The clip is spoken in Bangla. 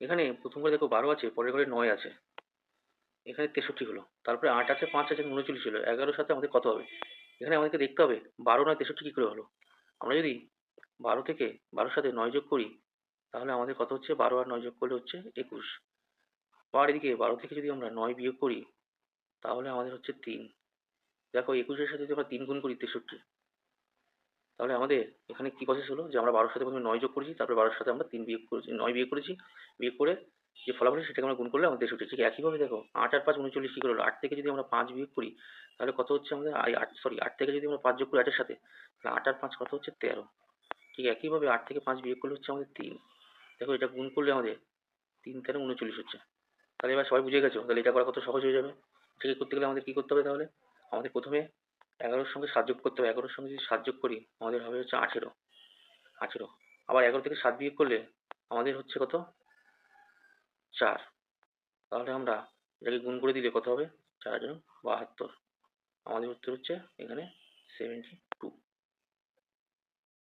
এখানে প্রথম ঘরে দেখো 12 আছে, পরের ঘরে 9 আছে, এখানে 63 হলো, তারপরে 8 আছে, 5 আছে, 39 হলো। 11-র সাথে আমাদের কত হবে? এখানে আমাদেরকে দেখতে হবে 12 নয় 63 কি করে হলো। আমরা যদি 12 থেকে 12-র সাথে 9 যোগ করি, তাহলে আমাদের কত হচ্ছে? 12 আর 9 যোগ করলে হচ্ছে 21। আবার এদিকে 12 থেকে যদি আমরা 9 বিয়োগ করি, তাহলে আমাদের হচ্ছে 3। দেখো 21-এর সাথে যদি আমরা 3 গুণ করি 63, তাহলে আমাদের এখানে কি প্রসেস হলো যে আমরা 12-র সাথে প্রথমে 9 যোগ করেছি, তারপরে 12-র সাথে আমরা 3 বিয়োগ করেছি, 9 বিয়োগ করেছি, বিয়োগ করে যে ফলাফল হয় সেটাকে আমরা গুণ করলে আমাদের 63। ঠিক একইভাবে দেখো 8 আর 5 39 কি করে হলো? 8 থেকে যদি আমরা 5 বিয়োগ করি, তাহলে কত হচ্ছে আমাদের? 8 থেকে যদি আমরা 5 যোগ করি 8 এর সাথে, তাহলে 8 আর 5 কত হচ্ছে? 13। ঠিক একইভাবে 8 থেকে 5 বিয়োগ করলে হচ্ছে আমাদের 3। দেখো এটা গুণ করলে আমাদের 3 13 39 হচ্ছে। তাহলে এবার সবাই বুঝে গেছো? তাহলে এটা করা কত সহজ হয়ে যাবে। এটাকে করতে গেলে আমাদের কি করতে হবে তাহলে? আমাদের প্রথমে 11-র সঙ্গে 7 যোগ করতে হবে। 11-র সঙ্গে যদি 7 যোগ করি, আমাদের হবে হচ্ছে 18। 18, আবার 11 থেকে 7 বিয়োগ করলে আমাদের হচ্ছে কত? 4। তাহলে আমরা এটাকে গুণ করে দিলে কত হবে? 4 × 72। আমাদের উত্তর হচ্ছে এখানে 72।